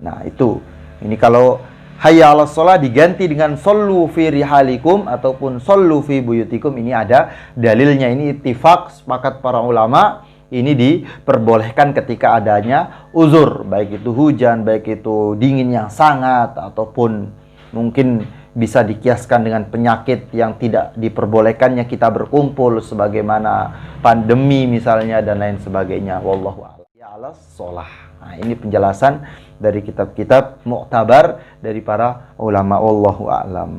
Nah, itu. Ini kalau hayya 'alas shalah diganti dengan shollu fi rihalikum ataupun shollu fi buyutikum, ini ada dalilnya. Ini ittifaq sepakat para ulama. Ini diperbolehkan ketika adanya uzur, baik itu hujan, baik itu dingin yang sangat, ataupun mungkin bisa dikiaskan dengan penyakit yang tidak diperbolehkannya kita berkumpul, sebagaimana pandemi misalnya dan lain sebagainya. Wallahu a'lam. Ya 'alas shalah. Nah, ini penjelasan dari kitab-kitab mu'tabar dari para ulama. Wallahu a'lam.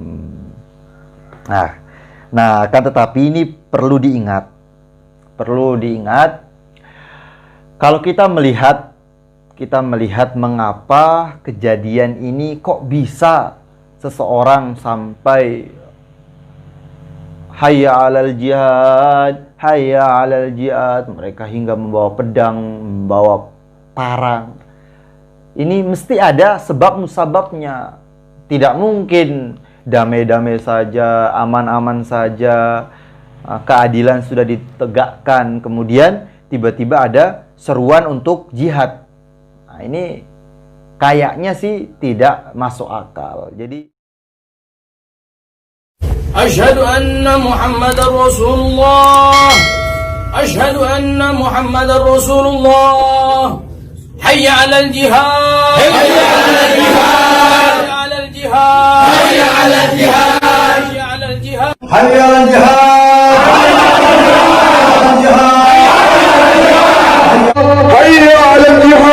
Nah, kan tetapi ini perlu diingat. Kalau kita melihat mengapa kejadian ini kok bisa seseorang sampai hayya 'alal jihad, hayya 'alal jihad, mereka hingga membawa pedang, membawa parang. Ini mesti ada sebab musababnya. Tidak mungkin damai-damai saja, aman-aman saja, keadilan sudah ditegakkan, kemudian tiba-tiba ada seruan untuk jihad. Nah, ini kayaknya sih tidak masuk akal. Jadi Asyhadu anna Muhammadar Rasulullah. Asyhadu anna Muhammadar Rasulullah. Hayya 'alal jihad. Hayya 'alal jihad. Hayya 'alal jihad. Hayya 'alal jihad. Hayya 'alal jihad. hayya 'alal jihad, hayya 'alal jihad,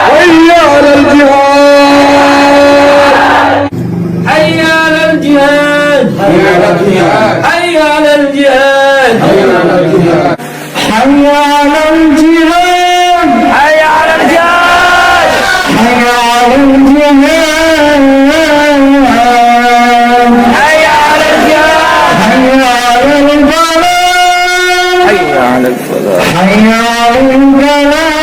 hayya 'alal jihad, Hayya 'alal jihad. hayya 'alal jihad, Hayya 'alal jihad. hayya 'alal jihad, hayya 'alal jihad, Hayya 'alal jihad. hayya 'alal jihad, Hayya 'alal jihad. hayya 'alal falah, Hayya 'alal falah. hayya 'alal falah.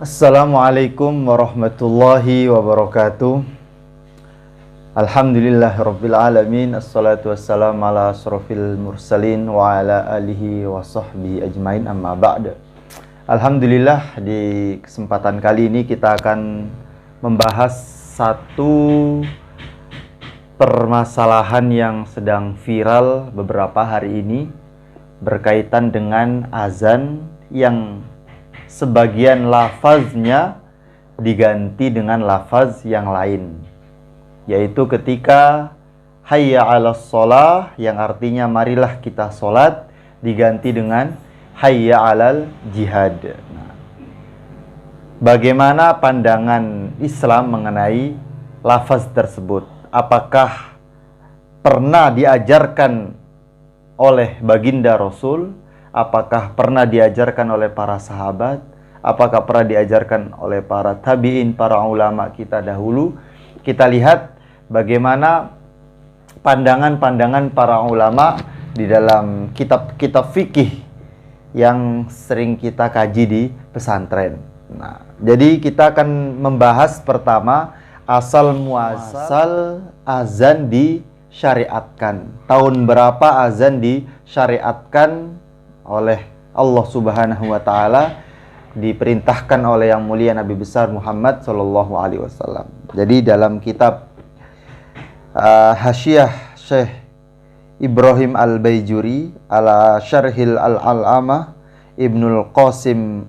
Assalamualaikum warahmatullahi wabarakatuh. Alhamdulillahirabbil alamin, assalatu wassalamu ala asrofil mursalin wa ala alihi wa sahbihi ajmain, amma ba'd. Alhamdulillah, di kesempatan kali ini kita akan membahas satu permasalahan yang sedang viral beberapa hari ini berkaitan dengan azan yang sebagian lafaznya diganti dengan lafaz yang lain, yaitu ketika hayya 'alas shalah yang artinya marilah kita sholat diganti dengan hayya 'alal jihad. Nah, bagaimana pandangan Islam mengenai lafaz tersebut? Apakah pernah diajarkan oleh baginda Rasul? Apakah pernah diajarkan oleh para sahabat? Apakah pernah diajarkan oleh para tabi'in, para ulama kita dahulu? Kita lihat bagaimana pandangan-pandangan para ulama di dalam kitab-kitab fikih yang sering kita kaji di pesantren. Nah, jadi kita akan membahas pertama asal muasal azan disyariatkan. Tahun berapa azan disyariatkan oleh Allah Subhanahu wa taala, diperintahkan oleh yang mulia Nabi besar Muhammad sallallahu alaihi wasallam. Jadi dalam kitab Hasyiah Syekh Ibrahim Al-Baijuri ala Syarhil Al-Al'amah Ibnul Qasim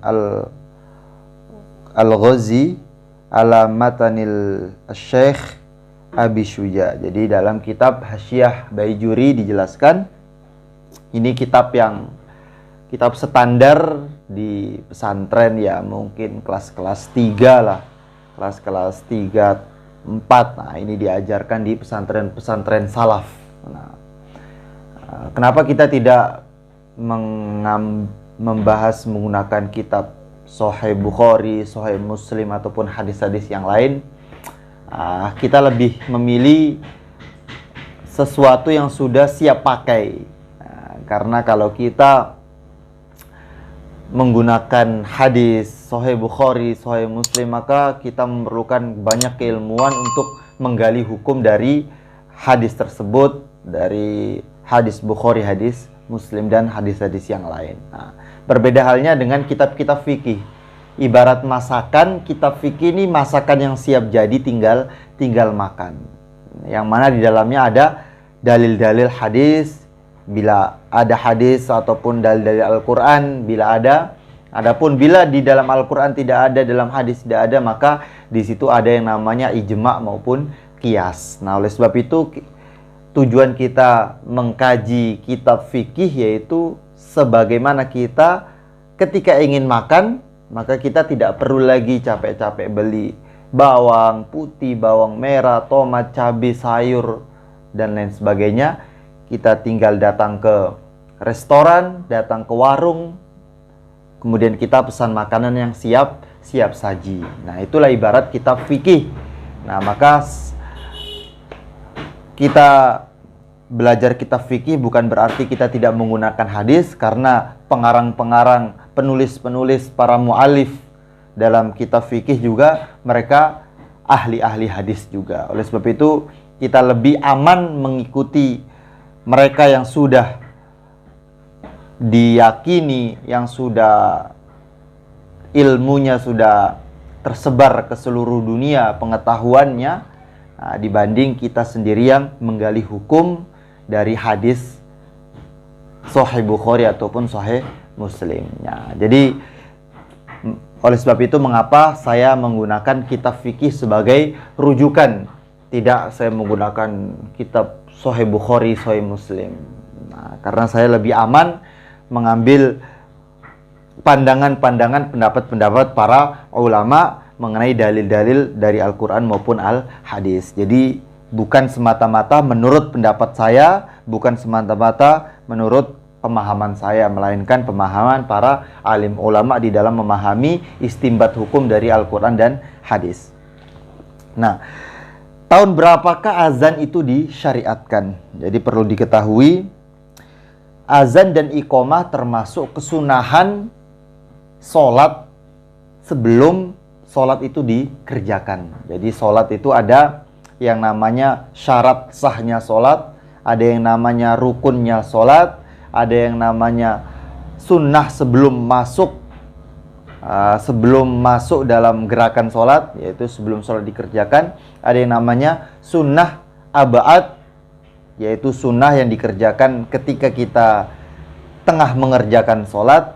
Al-Ghazi ala Matanil Syekh Abi Syuja. Jadi dalam kitab Hasyiah Baijuri dijelaskan, ini kitab standar di pesantren ya, mungkin kelas-kelas 3 lah, kelas-kelas 3, 4. Nah, ini diajarkan di pesantren-pesantren salaf. Nah, kenapa kita tidak membahas menggunakan kitab Sahih Bukhari, Sahih Muslim ataupun hadis-hadis yang lain? Kita lebih memilih sesuatu yang sudah siap pakai. Karena kalau kita menggunakan hadis Sahih Bukhari, Sahih Muslim, maka kita memerlukan banyak keilmuan untuk menggali hukum dari hadis tersebut, dari hadis Bukhari, hadis Muslim, dan hadis-hadis yang lain. Nah, berbeda halnya dengan kitab-kitab fikih. Ibarat masakan, kitab fikih ini masakan yang siap jadi, tinggal makan. Yang mana di dalamnya ada dalil-dalil hadis, bila ada hadis ataupun dalil-dalil Al-Quran, bila ada. Adapun bila di dalam Al-Quran tidak ada, dalam hadis tidak ada, maka di situ ada yang namanya ijma' maupun qiyas. Nah, oleh sebab itu tujuan kita mengkaji kitab fikih yaitu sebagaimana kita ketika ingin makan, maka kita tidak perlu lagi capek-capek beli bawang putih, bawang merah, tomat, cabai, sayur, dan lain sebagainya. Kita tinggal datang ke restoran, datang ke warung, kemudian kita pesan makanan yang siap saji. Nah, itulah ibarat kitab fikih. Nah, maka kita belajar kitab fikih bukan berarti kita tidak menggunakan hadis, karena pengarang-pengarang, penulis-penulis, para mu'alif dalam kitab fikih juga mereka ahli-ahli hadis juga. Oleh sebab itu kita lebih aman mengikuti mereka yang sudah diyakini, yang sudah ilmunya sudah tersebar ke seluruh dunia pengetahuannya, dibanding kita sendiri yang menggali hukum dari hadis Sahih Bukhari ataupun Sahih Muslim. Jadi oleh sebab itu mengapa saya menggunakan kitab fikih sebagai rujukan, tidak saya menggunakan kitab Sahih Bukhari, Sahih Muslim. Nah, karena saya lebih aman mengambil pandangan-pandangan, pendapat-pendapat para ulama mengenai dalil-dalil dari Al-Quran maupun Al-Hadis. Jadi bukan semata-mata menurut pendapat saya, bukan semata-mata menurut pemahaman saya, melainkan pemahaman para alim ulama di dalam memahami istinbat hukum dari Al-Quran dan hadis. Nah, tahun berapakah azan itu disyariatkan? Jadi perlu diketahui, azan dan iqamah termasuk kesunahan sholat sebelum sholat itu dikerjakan. Jadi sholat itu ada yang namanya syarat sahnya sholat, ada yang namanya rukunnya sholat, ada yang namanya sunnah sebelum masuk dalam gerakan sholat, yaitu sebelum sholat dikerjakan. Ada yang namanya sunnah aba'ad, yaitu sunnah yang dikerjakan ketika kita tengah mengerjakan sholat,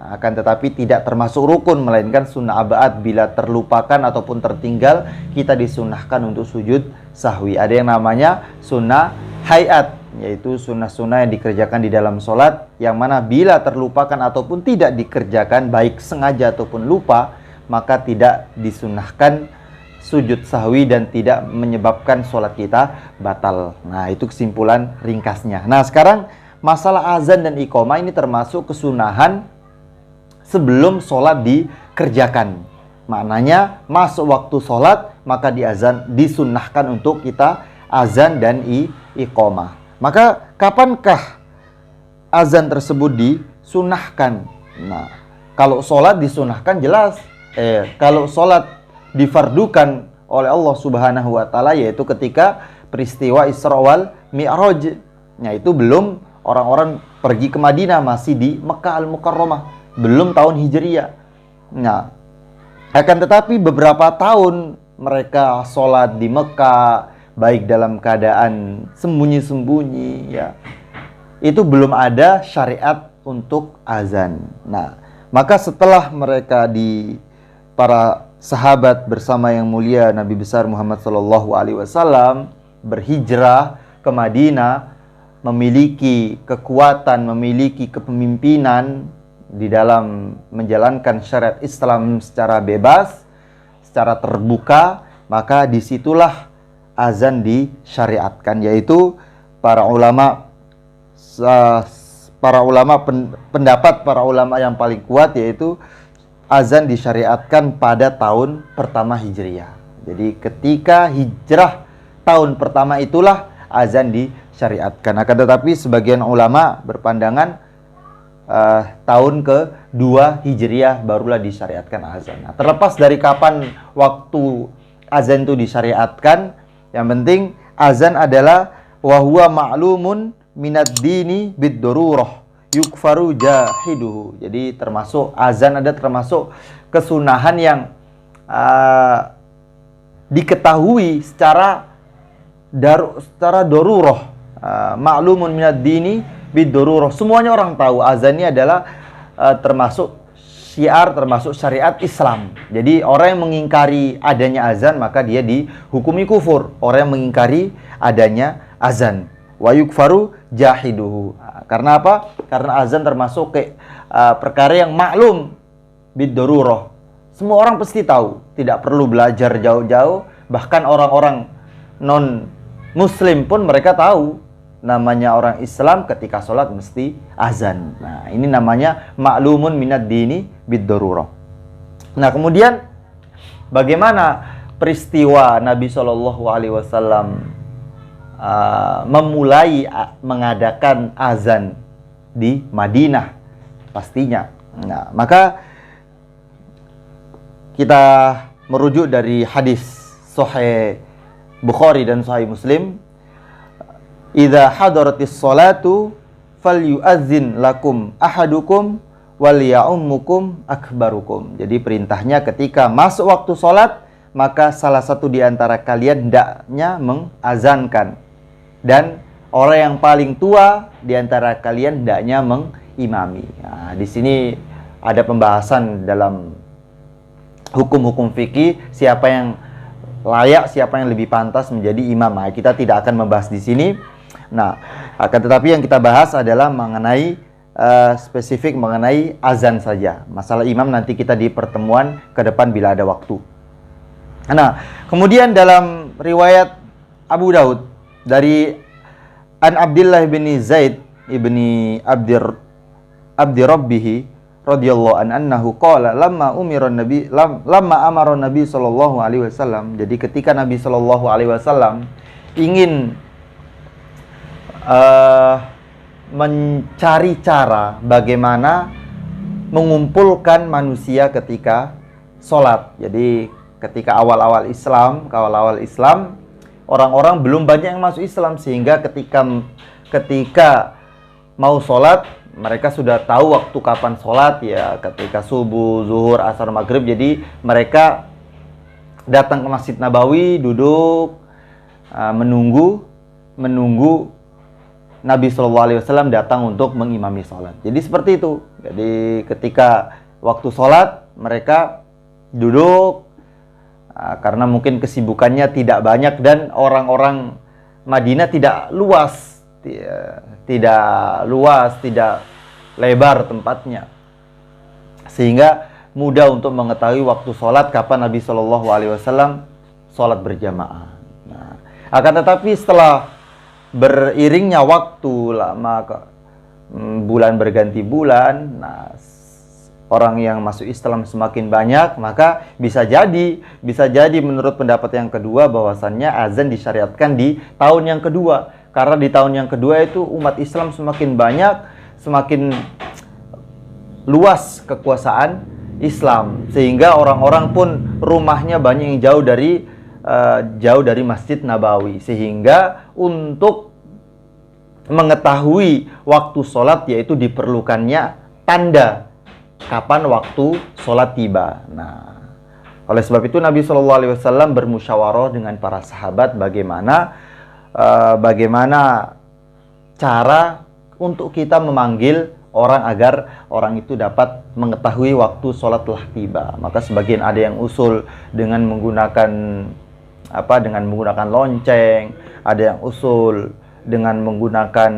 akan tetapi tidak termasuk rukun, melainkan sunnah aba'ad. Bila terlupakan ataupun tertinggal, kita disunnahkan untuk sujud sahwi. Ada yang namanya sunnah hayat, yaitu sunnah-sunnah yang dikerjakan di dalam sholat, yang mana bila terlupakan ataupun tidak dikerjakan, baik sengaja ataupun lupa, maka tidak disunnahkan sujud sahwi dan tidak menyebabkan sholat kita batal. Nah, itu kesimpulan ringkasnya. Nah, sekarang masalah azan dan iqamah ini termasuk kesunahan sebelum sholat dikerjakan. Maknanya masuk waktu sholat, maka disunnahkan untuk kita azan dan iqamah. Maka kapankah azan tersebut disunnahkan? Nah, kalau sholat disunnahkan jelas. Kalau sholat difardukan oleh Allah Subhanahu wa Ta'ala, yaitu ketika peristiwa Isra wal Mi'raj. Nah, itu belum orang-orang pergi ke Madinah, masih di Mekah Al-Mukarramah, belum tahun Hijriyah. Nah, akan tetapi beberapa tahun mereka sholat di Mekah, baik dalam keadaan sembunyi-sembunyi, ya, itu belum ada syariat untuk azan. Nah, maka setelah mereka para sahabat bersama yang mulia Nabi besar Muhammad SAW berhijrah ke Madinah, memiliki kekuatan, memiliki kepemimpinan di dalam menjalankan syariat Islam secara bebas, secara terbuka, maka disitulah azan disyariatkan, yaitu para ulama pendapat para ulama yang paling kuat, yaitu azan disyariatkan pada tahun pertama Hijriyah. Jadi ketika hijrah tahun pertama itulah azan disyariatkan. Akan tetapi sebagian ulama berpandangan tahun ke-2 Hijriah barulah disyariatkan azan. Nah, terlepas dari kapan waktu azan itu disyariatkan, yang penting azan adalah wahuwa ma'lumun minad dini bid-darurah yukfaru jahiduhu. Jadi termasuk azan ada termasuk kesunahan yang diketahui secara darurah. Ma'lumun minad dini bid-darurah. Semuanya orang tahu azan ini adalah termasuk syiar, termasuk syariat Islam. Jadi orang yang mengingkari adanya azan maka dia dihukumi kufur. Orang yang mengingkari adanya azan. Wa yukfaru jahiduhu. Karena apa? Karena azan termasuk perkara yang maklum bid-darurah. Semua orang pasti tahu, tidak perlu belajar jauh-jauh. Bahkan orang-orang non-muslim pun mereka tahu namanya orang Islam ketika sholat mesti azan. Nah, ini namanya ma'lumun minad dini bid-darurah. Nah, kemudian bagaimana peristiwa Nabi SAW memulai mengadakan azan di Madinah pastinya. Nah, maka kita merujuk dari hadis Sahih Bukhari dan Sahih Muslim, idza hadaratis salatu falyu'adzin lakum ahadukum wal ya'ummukum akbarukum. Jadi perintahnya ketika masuk waktu salat, maka salah satu di antara kalian hendaknya mengazankan, dan orang yang paling tua di antara kalian hendaknya mengimami. Nah, di sini ada pembahasan dalam hukum-hukum fikih, siapa yang layak, siapa yang lebih pantas menjadi imam. Nah, kita tidak akan membahas di sini. Nah, akan tetapi yang kita bahas adalah mengenai spesifik mengenai azan saja. Masalah imam nanti kita di pertemuan ke depan bila ada waktu. Nah, kemudian dalam riwayat Abu Daud dari An Abdillah bin Zaid ibni Abdi Rabbih radhiyallahu anhu qala lamma amara Nabi sallallahu alaihi wasallam. Jadi ketika Nabi sallallahu alaihi wasallam ingin mencari cara bagaimana mengumpulkan manusia ketika sholat. Jadi ketika awal-awal Islam, orang-orang belum banyak yang masuk Islam, sehingga ketika mau sholat mereka sudah tahu waktu kapan sholat, ya ketika subuh, zuhur, asar, maghrib. Jadi mereka datang ke Masjid Nabawi, duduk menunggu Nabi SAW datang untuk mengimami sholat. Jadi seperti itu. Jadi ketika waktu sholat mereka duduk, karena mungkin kesibukannya tidak banyak dan orang-orang Madinah tidak luas, tidak lebar tempatnya, sehingga mudah untuk mengetahui waktu sholat kapan Nabi SAW sholat berjamaah. Nah, akan tetapi setelah beriringnya waktu lama, bulan berganti bulan, nah orang yang masuk Islam semakin banyak, maka bisa jadi menurut pendapat yang kedua bahwasannya azan disyariatkan di tahun yang kedua. Karena di tahun yang kedua itu umat Islam semakin banyak, semakin luas kekuasaan Islam, sehingga orang-orang pun rumahnya banyak yang jauh dari Masjid Nabawi, sehingga untuk mengetahui waktu sholat yaitu diperlukannya tanda kapan waktu sholat tiba. Nah, oleh sebab itu Nabi SAW bermusyawarah dengan para sahabat bagaimana cara untuk kita memanggil orang agar orang itu dapat mengetahui waktu sholat telah tiba. Maka sebagian ada yang usul dengan menggunakan lonceng, ada yang usul dengan menggunakan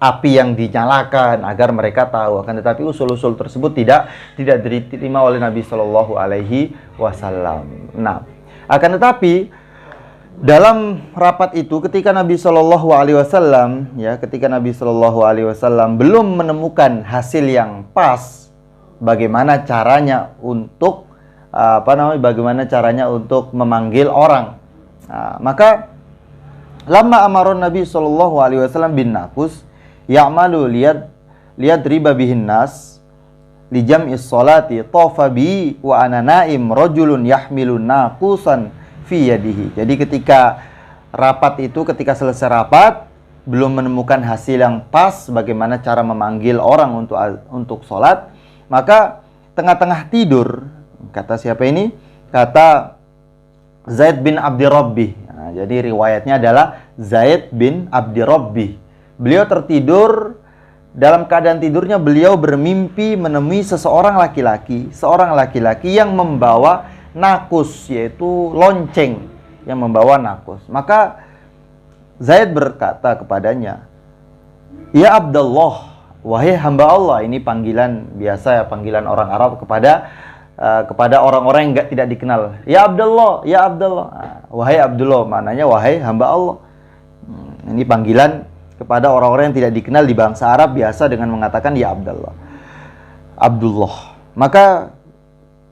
api yang dinyalakan agar mereka tahu. Akan tetapi usul-usul tersebut tidak diterima oleh Nabi Shallallahu Alaihi Wasallam. Nah, akan tetapi dalam rapat itu ketika Nabi Shallallahu Alaihi Wasallam belum menemukan hasil yang pas, bagaimana caranya untuk memanggil orang. Nah, maka lama amaron Nabi Shallallahu Alaihi Wasallam bin Naqus, ya'malu lihat riba bihin nas li jam'is salati tafa bi wa ana naim rajulun yahmilun naqusan fi yadihi. Jadi ketika rapat itu, ketika selesai rapat belum menemukan hasil yang pas bagaimana cara memanggil orang untuk sholat, maka tengah-tengah tidur, kata siapa ini? Kata Zaid bin Abdi Rabbih. Nah, jadi riwayatnya adalah Zaid bin Abdi Rabbih. Beliau tertidur, dalam keadaan tidurnya beliau bermimpi menemui seorang laki-laki yang membawa nakus, yaitu lonceng yang membawa nakus. Maka Zaid berkata kepadanya, "Ya Abdullah, wahai hamba Allah." Ini panggilan biasa ya, panggilan orang Arab kepada orang-orang yang tidak dikenal. "Ya Abdullah, ya Abdullah." Wahai Abdullah, maknanya wahai hamba Allah. Ini panggilan kepada orang-orang yang tidak dikenal di bangsa Arab, biasa dengan mengatakan ya Abdullah. Abdullah. Maka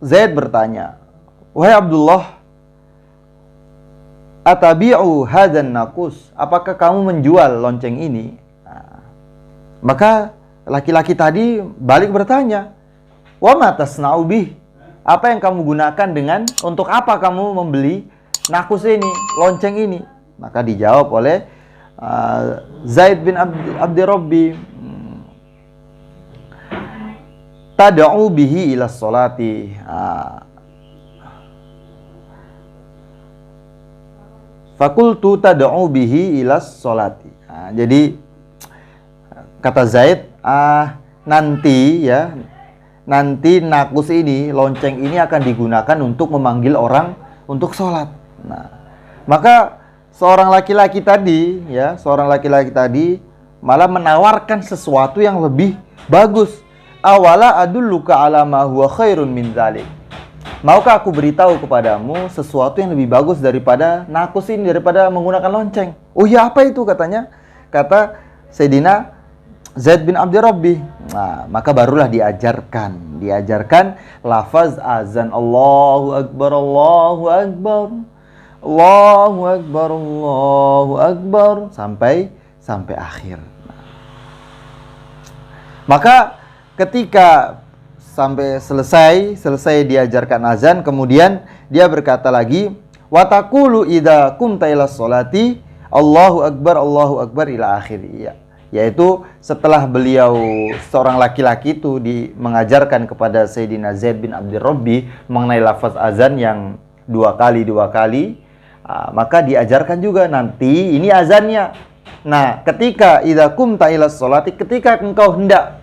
Zaid bertanya, "Wahai Abdullah, atabi'u hadan naqus?" Apakah kamu menjual lonceng ini? Maka laki-laki tadi balik bertanya, "Wa ma tasna'u bih?" Apa yang kamu gunakan untuk apa kamu membeli nakus ini, lonceng ini? Maka dijawab oleh Zaid bin Abdi Rabbi, "Tad'u bihi ila sholati." Fakultu tad'u bihi ila sholati. Jadi kata Zaid, nanti nakus ini, lonceng ini akan digunakan untuk memanggil orang untuk sholat. Nah, maka seorang laki-laki tadi malah menawarkan sesuatu yang lebih bagus. "Awala adulluka ala ma huwa khairun min dzalik." Maukah aku beritahu kepadamu sesuatu yang lebih bagus daripada nakus ini, daripada menggunakan lonceng? "Oh ya, apa itu?" Kata Sayyidina Zaid bin Abdi Rabbih. Nah, maka barulah diajarkan lafaz azan, Allahu Akbar, Allahu Akbar, Allahu Akbar, Allahu Akbar, sampai akhir. Maka ketika sampai selesai diajarkan azan, kemudian dia berkata lagi, "Wa taqulu idza qumta ila sholati, Allahu Akbar ila akhir." Yaitu setelah beliau, seorang laki-laki itu mengajarkan kepada Sayyidina Zaid bin Abdi Rabbih mengenai lafaz azan yang dua kali, maka diajarkan juga nanti ini azannya. Nah, ketika idza qumta ila sholati, ketika engkau hendak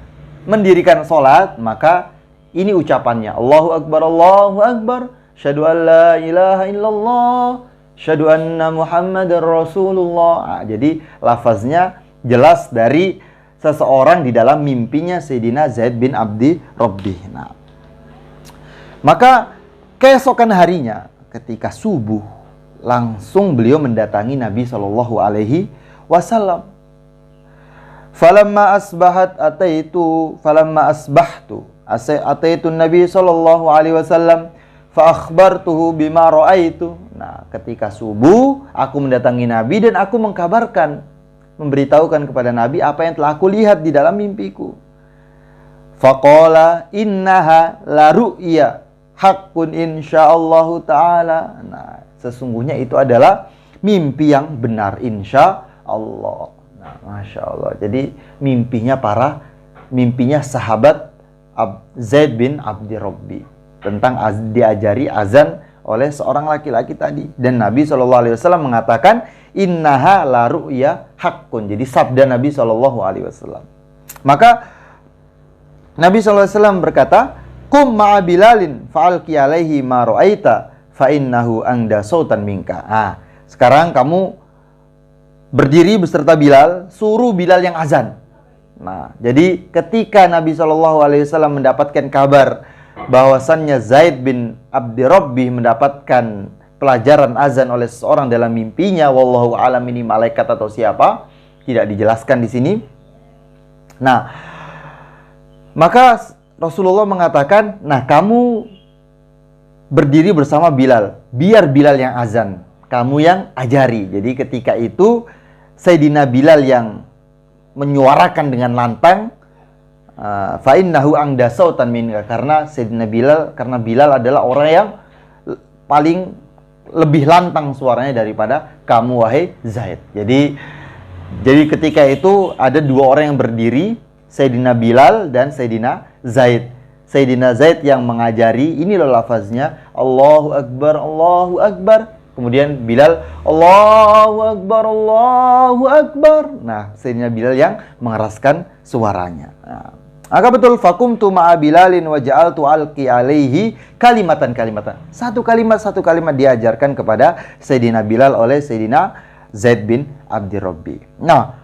mendirikan sholat, maka ini ucapannya, Allahu Akbar, syahadu an la ilaha illallah, syahadu anna Muhammadar Rasulullah. Jadi lafaznya jelas dari seseorang di dalam mimpinya Sayyidina Zaid bin Abdi Rabbih. Nah, maka keesokan harinya ketika subuh, langsung beliau mendatangi Nabi Shallallahu Alaihi Wasallam. Falamma asbahtu ataitu Nabi Shallallahu Alaihi Wasallam fa akhbartuhu bima ra'aitu. Nah, ketika subuh aku mendatangi Nabi dan aku memberitahukan kepada Nabi apa yang telah aku lihat di dalam mimpiku. Faqala innaha la ru'ya haqqun insyaallahu ta'ala. Nah, sesungguhnya itu adalah mimpi yang benar insyaallah. Nah, Masya Allah. Jadi mimpinya sahabat Zaid bin Abdi Rabbih tentang diajari azan oleh seorang laki-laki tadi. Dan Nabi SAW mengatakan innaha la ru'ya haqqun. Jadi sabda Nabi SAW. Maka Nabi SAW berkata, "Kum ma'a Bilalin fa'alqi alaihi ma ra'aita fa innahu anda sautan minka." Sekarang kamu berdiri beserta Bilal, suruh Bilal yang azan. Nah, jadi ketika Nabi SAW mendapatkan kabar bahwasannya Zaid bin Abdi Rabbih mendapatkan pelajaran azan oleh seseorang dalam mimpinya, wallahu alam ini malaikat atau siapa, tidak dijelaskan di sini. Nah, maka Rasulullah mengatakan, "Nah, kamu berdiri bersama Bilal, biar Bilal yang azan, kamu yang ajari." Jadi ketika itu Sayyidina Bilal yang menyuarakan dengan lantang, fa innahu angda sautan minka, karena Sayyidina Bilal, karena Bilal adalah orang yang paling lebih lantang suaranya daripada kamu wahai Zaid. Jadi ketika itu ada dua orang yang berdiri, Sayyidina Bilal dan Sayyidina Zaid. Sayyidina Zaid yang mengajari, ini loh lafaznya, Allahu Akbar, Allahu Akbar. Kemudian Bilal, Allahu Akbar, Allahu Akbar. Nah, Sayyidina Bilal yang mengeraskan suaranya. Nah, maka betul, fakumtu ma'a Bilalin wa ja'altu alqi alaihi kalimatan. Satu kalimat diajarkan kepada Sayyidina Bilal oleh Sayyidina Zaid bin Abdi Rabbi. Nah,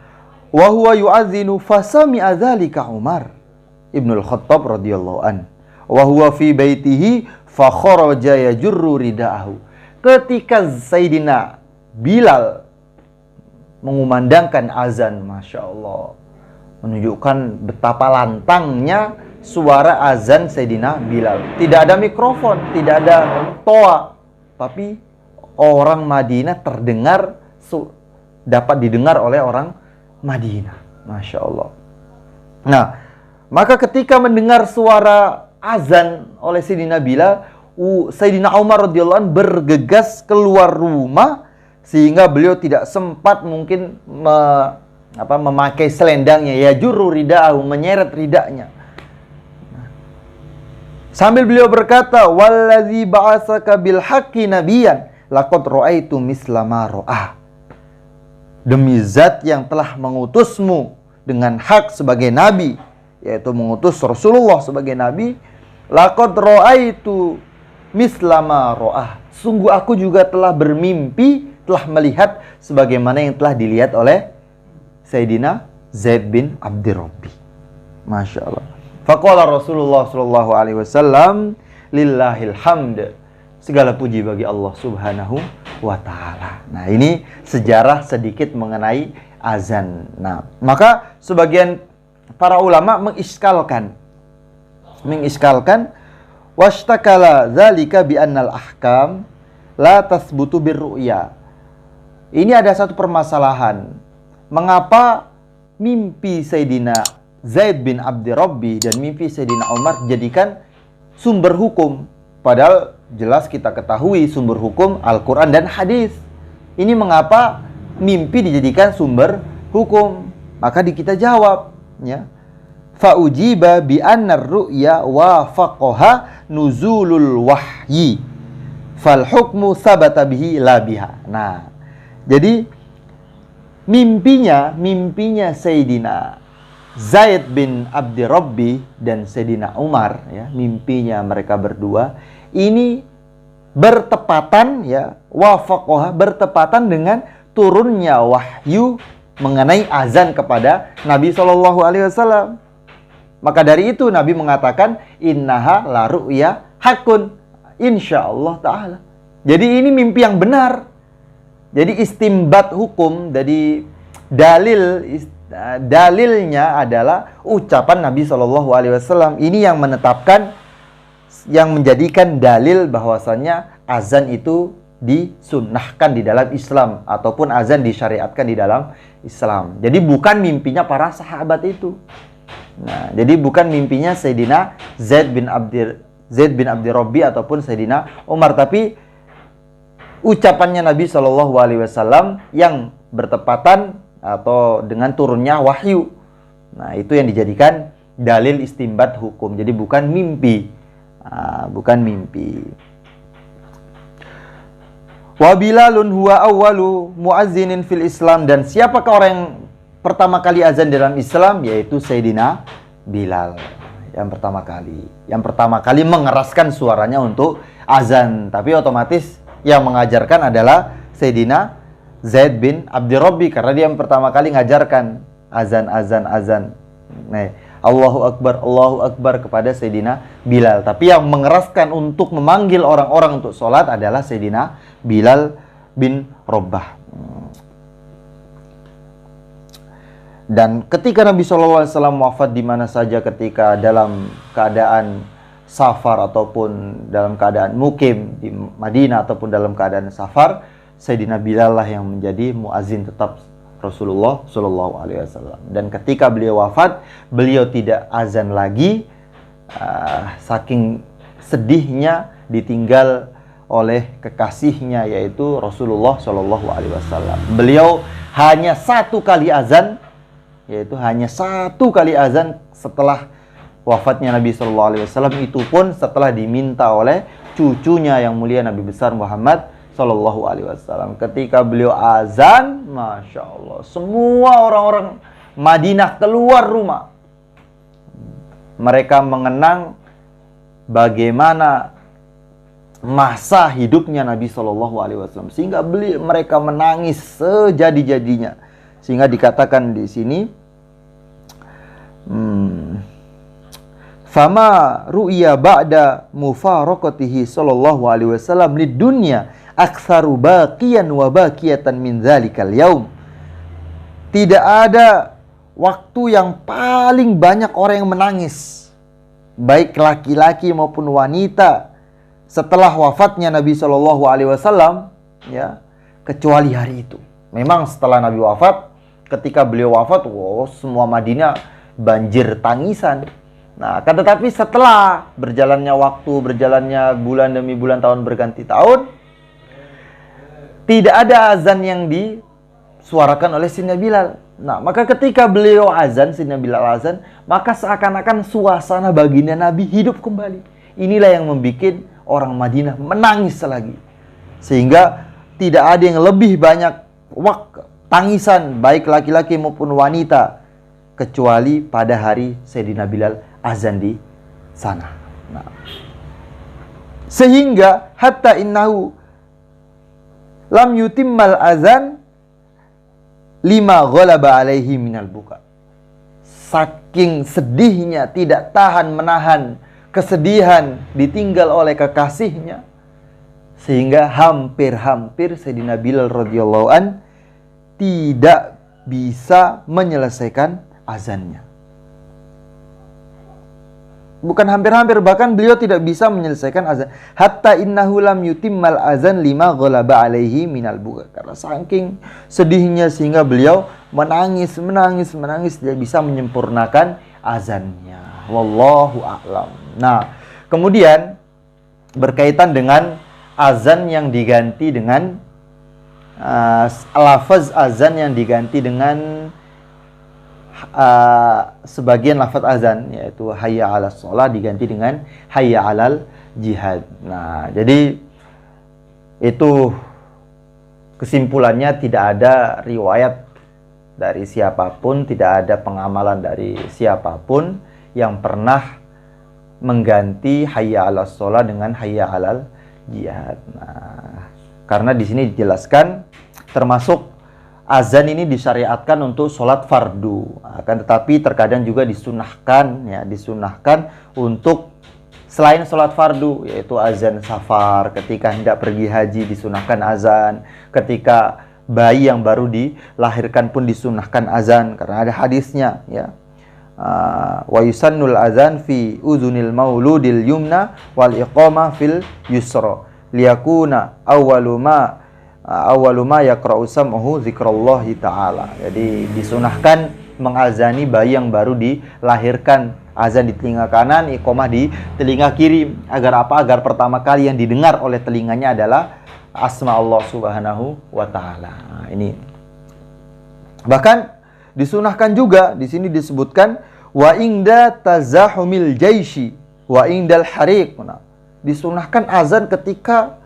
wa huwa yu'adzinu fasami'a dzalika Umar Ibnul Khattab radhiyallahu an. Wa huwa fi baitihi fa kharaja yajurru ridaahu. Ketika Sayyidina Bilal mengumandangkan azan, Masya Allah, menunjukkan betapa lantangnya suara azan Sayyidina Bilal. Tidak ada mikrofon, tidak ada toa, tapi orang Madinah terdengar, dapat didengar oleh orang Madinah. Masya Allah. Nah, maka ketika mendengar suara azan oleh Sayyidina Bilal, Sayyidina Umar radhiyallahu anhu bergegas keluar rumah, sehingga beliau tidak sempat mungkin memakai selendangnya, ya juru rida'ahu, menyeret ridaknya. Sambil beliau berkata, wallazi ba'asaka bil haqqi nabiyyan laqad ra'aitu misla ma ra'ah. Demi zat yang telah mengutusmu dengan hak sebagai nabi, yaitu mengutus Rasulullah sebagai nabi, laqad ra'aitu misla ma ra'ah. Sungguh aku juga telah bermimpi, telah melihat sebagaimana yang telah dilihat oleh Sayyidina Zaid bin Abdi Rabbi. Masya Allah. Faqala Rasulullah sallallahu alaihi wasallam, lillahil hamd. Segala puji bagi Allah subhanahu wa ta'ala. Nah, ini sejarah sedikit mengenai azan. Nah, maka sebagian para ulama mengiskalkan washtakala dzalika bi annal ahkam la tasbutu birru'ya. Ini ada satu permasalahan. Mengapa mimpi Sayyidina Zaid bin Abdi Rabbi dan mimpi Sayyidina Umar dijadikan sumber hukum? Padahal jelas kita ketahui sumber hukum Al-Quran dan hadis. Ini mengapa mimpi dijadikan sumber hukum? Maka kita jawab, ya. Fa'ujiba bi annar ru'ya wafaqaha nuzulul wahyi fal hukmu sabata bihi la biha. Nah, jadi mimpinya Sayyidina Zaid bin Abdi Rabbi dan Sayyidina Umar, ya, mimpinya mereka berdua ini bertepatan, ya, wafaqaha, bertepatan dengan turunnya wahyu mengenai azan kepada Nabi SAW. Maka dari itu Nabi mengatakan, innaha la ru'ya hakun, insyaallah ta'ala. Jadi ini mimpi yang benar. Jadi istimbat hukum, jadi dalilnya adalah ucapan Nabi SAW. Ini yang menetapkan, yang menjadikan dalil bahwasannya azan itu disunnahkan di dalam Islam, ataupun azan disyariatkan di dalam Islam. Jadi bukan mimpinya para sahabat itu. Nah, jadi bukan mimpinya Sayyidina Zaid bin Abdi Rabbi ataupun Sayyidina Umar, tapi ucapannya Nabi SAW yang bertepatan atau dengan turunnya wahyu. Nah, itu yang dijadikan dalil istimbat hukum. Jadi bukan mimpi. Bukan mimpi. Wa Bilalun huwa awwalu muazzinin fil Islam. Dan siapakah orang yang pertama kali azan dalam Islam? Yaitu Sayyidina Bilal. Yang pertama kali mengeraskan suaranya untuk azan. Tapi otomatis yang mengajarkan adalah Sayyidina Zaid bin Abdi Rabbi, karena dia yang pertama kali ngajarkan azan. Nah, Allahu Akbar kepada Sayyidina Bilal. Tapi yang mengeraskan untuk memanggil orang-orang untuk sholat adalah Sayyidina Bilal bin Rabah. Dan ketika Nabi SAW wafat di mana saja, ketika dalam keadaan safar ataupun dalam keadaan mukim di Madinah ataupun dalam keadaan safar, Sayyidina Bilal lah yang menjadi muazin tetap Rasulullah Shallallahu Alaihi Wasallam. Dan ketika beliau wafat, beliau tidak azan lagi, saking sedihnya ditinggal oleh kekasihnya, yaitu Rasulullah Shallallahu Alaihi Wasallam. Beliau hanya satu kali azan, yaitu hanya satu kali azan setelah wafatnya Nabi Shallallahu Alaihi Wasallam, itu pun setelah diminta oleh cucunya yang mulia Nabi besar Muhammad Shallallahu Alaihi Wasallam. Ketika beliau azan, masya Allah, semua orang-orang Madinah keluar rumah. Mereka mengenang bagaimana masa hidupnya Nabi Shallallahu Alaihi Wasallam, sehingga mereka menangis sejadi-jadinya. Sehingga dikatakan di sini, fama ru'ya ba'da mufaraqatihi sallallahu alaihi wasallam lid dunya aktsaru baqiyan wa baqiyatan min dzalikal yaum. Tidak ada waktu yang paling banyak orang yang menangis, baik laki-laki maupun wanita, setelah wafatnya Nabi Shallallahu Alaihi Wasallam, ya, kecuali hari itu. Memang setelah Nabi wafat, ketika beliau wafat, semua Madinah banjir tangisan. Nah, akan tetapi setelah berjalannya waktu, berjalannya bulan demi bulan, tahun berganti tahun, tidak ada azan yang disuarakan oleh Sayyidina Bilal. Nah, maka ketika beliau azan, Sayyidina Bilal azan, maka seakan-akan suasana baginda Nabi hidup kembali. Inilah yang membuat orang Madinah menangis lagi. Sehingga tidak ada yang lebih banyak tangisan, baik laki-laki maupun wanita, kecuali pada hari Sayyidina Bilal azan di sana. Nah, sehingga hatta innahu lam yutimmal azan lima ghalaba alaihi minal buka. Saking sedihnya, tidak tahan menahan kesedihan ditinggal oleh kekasihnya, sehingga hampir-hampir Sayyidina Bilal radhiyallahu an tidak bisa menyelesaikan azannya. Bukan hampir-hampir, bahkan beliau tidak bisa menyelesaikan azan. Hatta innahu lam yutimmal azan lima ghalaba alaihi minal buka. Karena saking sedihnya sehingga beliau menangis, tidak bisa menyempurnakan azannya. Wallahu a'lam. Nah, kemudian berkaitan dengan azan yang diganti dengan lafaz azan yang diganti dengan sebagian lafaz azan, yaitu hayya 'alas shalah diganti dengan hayya 'alal jihad. Nah, jadi itu kesimpulannya tidak ada riwayat dari siapapun, tidak ada pengamalan dari siapapun yang pernah mengganti hayya 'alas shalah dengan hayya 'alal jihad. Nah, karena di sini dijelaskan termasuk azan ini disyariatkan untuk sholat fardu, akan tetapi terkadang juga disunahkan, ya, disunahkan untuk selain sholat fardu, yaitu azan safar. Ketika hendak pergi haji disunahkan azan, ketika bayi yang baru dilahirkan pun disunahkan azan, karena ada hadisnya, ya. Wa yusannul azan fi uzunil mauludil yumna wal iqamah fil yusra liyakuna awwalu ma yaqra'u sam'uhu zikrallahi ta'ala. Jadi disunahkan mengazani bayi yang baru dilahirkan, azan di telinga kanan, iqamah di telinga kiri. Agar apa? Agar pertama kali yang didengar oleh telinganya adalah asma Allah Subhanahu wa ta'ala. Nah, ini bahkan disunahkan juga, di sini disebutkan wa inda tazahumil jaishi wa indal hariq. Nah, disunahkan azan ketika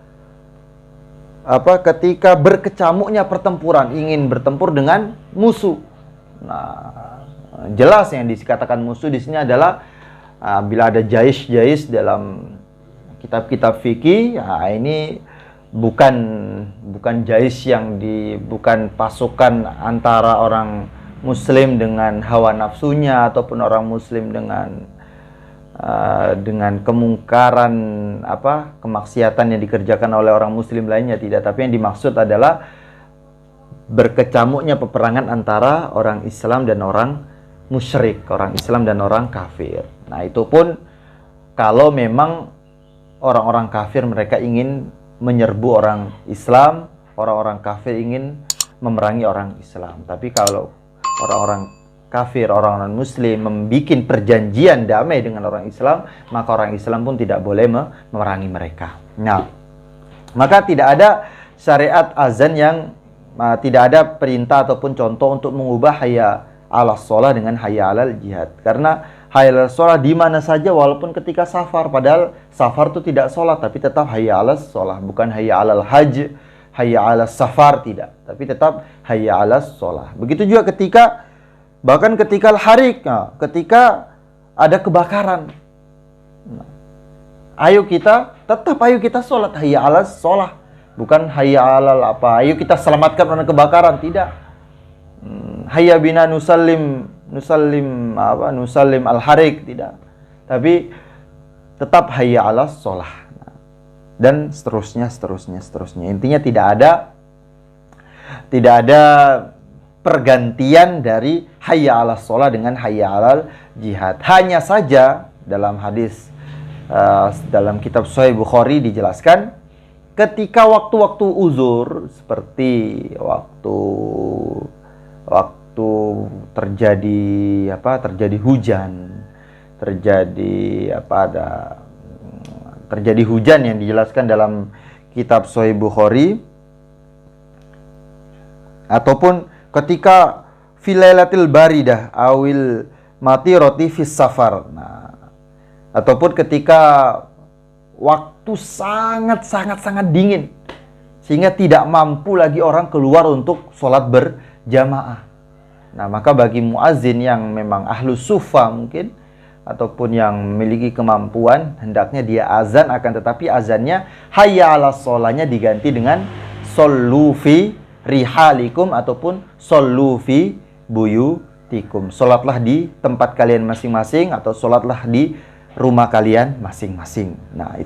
ketika berkecamuknya pertempuran, ingin bertempur dengan musuh. Nah, jelas yang dikatakan musuh di sini adalah bila ada jais dalam kitab-kitab fikih, ya ini bukan jais yang bukan pasukan antara orang muslim dengan hawa nafsunya, ataupun orang muslim dengan kemungkaran kemaksiatan yang dikerjakan oleh orang muslim lainnya, tidak. Tapi yang dimaksud adalah berkecamuknya peperangan antara orang Islam dan orang musyrik, orang Islam dan orang kafir. Nah, itu pun kalau memang orang-orang kafir mereka ingin menyerbu orang Islam, orang-orang kafir ingin memerangi orang Islam. Tapi kalau orang-orang kafir, orang non-muslim membuat perjanjian damai dengan orang Islam, maka orang Islam pun tidak boleh memerangi mereka. Nah, maka tidak ada syariat azan yang tidak ada perintah ataupun contoh untuk mengubah hayya 'alas shalah dengan hayya 'alal jihad. Karena hayya 'alas shalah di mana saja walaupun ketika safar, padahal safar itu tidak sholat tapi tetap hayya 'alas shalah, bukan hayya 'alal hajj, hayya 'alas safar, tidak, tapi tetap hayya 'alas shalah. Begitu juga bahkan ketika al-harik, ketika ada kebakaran. Ayo kita sholat, hayya 'alas shalah. Bukan hayya 'alal ayo kita selamatkan orang kebakaran, tidak. Hayya bina nusallim al-harik, tidak. Tapi tetap hayya 'alas shalah. Dan seterusnya. Intinya tidak ada pergantian dari hayya 'alas shalah dengan hayya 'alal jihad. Hanya saja dalam hadis dalam kitab Sahih Bukhari dijelaskan, ketika waktu-waktu uzur seperti waktu terjadi hujan, terjadi hujan yang dijelaskan dalam kitab Sahih Bukhari, ataupun ketika filailatil baridah awil matirati fis safar. Nah, ataupun ketika waktu sangat dingin sehingga tidak mampu lagi orang keluar untuk sholat berjamaah. Nah, maka bagi muazin yang memang ahlu sufa mungkin ataupun yang memiliki kemampuan, hendaknya dia azan, akan tetapi azannya hayya 'alas sholahnya diganti dengan shollu fi rihalikum ataupun shollu fi buyutikum. Sholatlah di tempat kalian masing-masing atau sholatlah di rumah kalian masing-masing. Nah,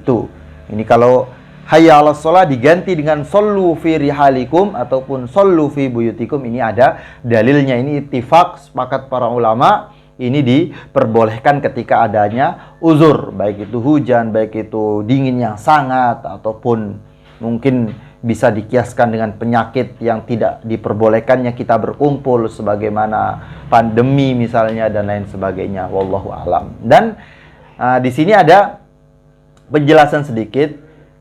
ini kalau hayya 'alas shalah diganti dengan shollu fi rihalikum ataupun shollu fi buyutikum, ini ada dalilnya. Ini ittifaq, sepakat para ulama, ini diperbolehkan ketika adanya uzur, baik itu hujan, baik itu dingin yang sangat, ataupun mungkin bisa dikiaskan dengan penyakit yang tidak diperbolehkannya kita berkumpul sebagaimana pandemi misalnya dan lain sebagainya. Wallahu alam. Dan di sini ada penjelasan sedikit.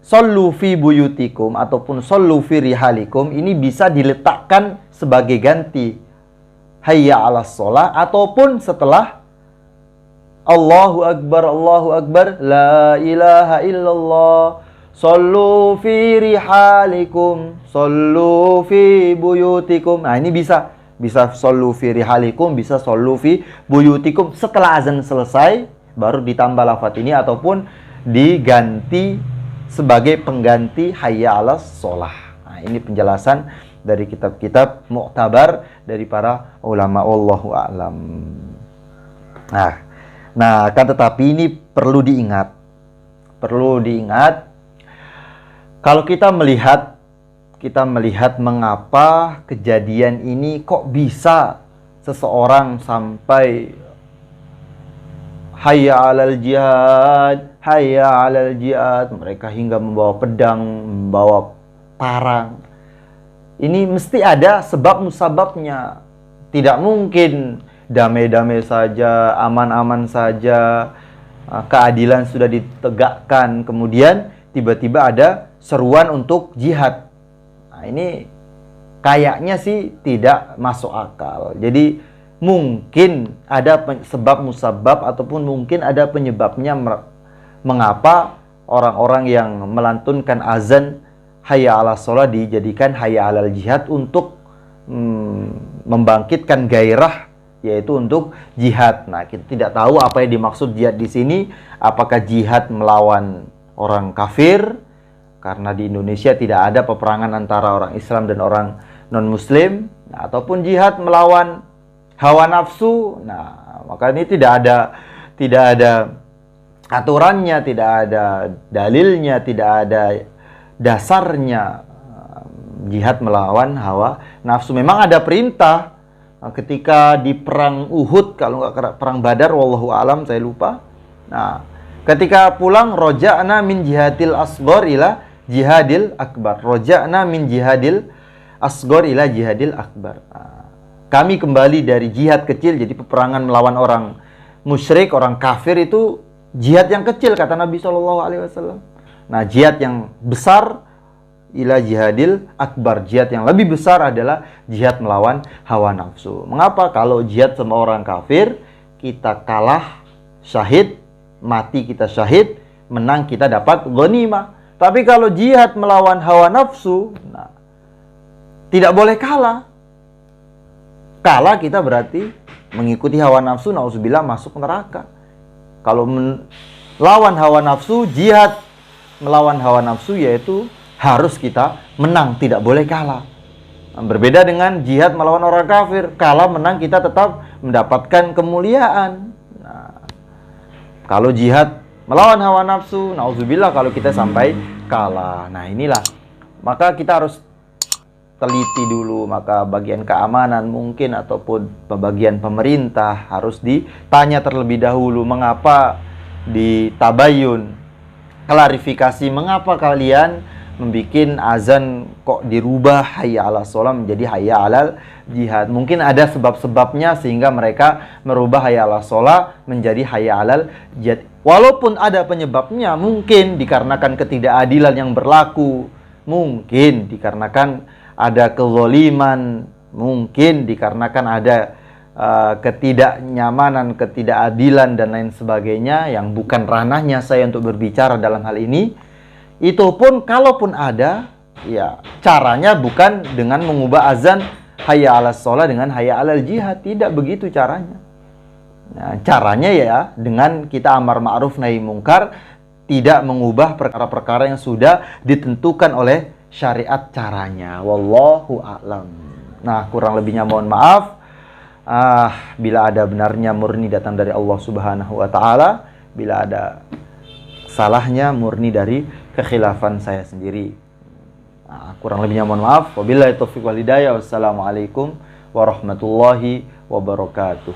Shollu fi buyutikum ataupun shollu fi rihalikum ini bisa diletakkan sebagai ganti hayya 'alas shalah ataupun setelah Allahu Akbar, la ilaha illallah, shollu fi rihalikum, shollu fi buyutikum. Nah, ini bisa shollu fi rihalikum, bisa shollu fi buyutikum. Setelah azan selesai baru ditambah lafaz ini ataupun diganti sebagai pengganti hayya 'alas shalah. Nah, ini penjelasan dari kitab-kitab mu'tabar dari para ulama, wallahu a'lam. Nah, kan tetapi ini perlu diingat kalau kita melihat mengapa kejadian ini kok bisa seseorang sampai hayya 'alal jihad, mereka hingga membawa pedang, membawa parang. Ini mesti ada sebab musababnya. Tidak mungkin damai-damai saja, aman-aman saja, keadilan sudah ditegakkan, kemudian tiba-tiba ada seruan untuk jihad. Nah, ini kayaknya sih tidak masuk akal. Jadi mungkin ada sebab musabab ataupun mungkin ada penyebabnya mengapa orang-orang yang melantunkan azan hayya 'alas shalah dijadikan hayya 'alal jihad untuk membangkitkan gairah, yaitu untuk jihad. Nah, kita tidak tahu apa yang dimaksud jihad di sini. Apakah jihad melawan orang kafir? Karena di Indonesia tidak ada peperangan antara orang Islam dan orang non-Muslim. Nah, ataupun jihad melawan hawa nafsu. Nah, maka ini tidak ada aturannya, tidak ada dalilnya, tidak ada dasarnya. Jihad melawan hawa nafsu. Memang ada perintah ketika di perang Uhud, kalau nggak perang Badar, wallahu alam, saya lupa. Nah, ketika pulang, roja'na min jihadil asghar ila jihadil akbar. Roja'na min jihadil asghar ila jihadil akbar. Kami kembali dari jihad kecil, jadi peperangan melawan orang musyrik, orang kafir itu jihad yang kecil kata Nabi SAW. Nah, jihad yang besar ila jihadil akbar, jihad yang lebih besar adalah jihad melawan hawa nafsu. Mengapa? Kalau jihad sama orang kafir, kita kalah syahid, mati kita syahid, menang kita dapat ghanimah. Tapi kalau jihad melawan hawa nafsu, nah, tidak boleh kalah. Kalah kita berarti mengikuti hawa nafsu, nauzubillah masuk neraka. Kalau melawan hawa nafsu, jihad melawan hawa nafsu yaitu harus kita menang, tidak boleh kalah. Berbeda dengan jihad melawan orang kafir, kalah menang kita tetap mendapatkan kemuliaan. Nah, kalau jihad melawan hawa nafsu, nauzubillah kalau kita sampai kalah. Nah, inilah. Maka kita harus teliti dulu, maka bagian keamanan mungkin ataupun bagian pemerintah harus ditanya terlebih dahulu mengapa ditabayun, klarifikasi mengapa kalian membuat azan kok dirubah hayya ala sholat menjadi hayya alal jihad. Mungkin ada sebab-sebabnya sehingga mereka merubah hayya ala sholat menjadi hayya alal jihad. Walaupun ada penyebabnya, mungkin dikarenakan ketidakadilan yang berlaku, mungkin dikarenakan ada kezaliman, mungkin dikarenakan ada ketidaknyamanan, ketidakadilan dan lain sebagainya yang bukan ranahnya saya untuk berbicara dalam hal ini. Itu pun kalaupun ada, ya caranya bukan dengan mengubah azan hayya 'alas shalah dengan hayya 'alal jihad, tidak begitu caranya. Nah, caranya ya dengan kita amar ma'ruf nahi mungkar, tidak mengubah perkara-perkara yang sudah ditentukan oleh syariat caranya. Wallahu a'lam. Nah, kurang lebihnya mohon maaf. Bila ada benarnya murni datang dari Allah Subhanahu wa taala, bila ada salahnya murni dari kekhilafan saya sendiri. Kurang lebihnya mohon maaf. Wabillahi taufiq wal hidayah. Wassalamualaikum warahmatullahi wabarakatuh.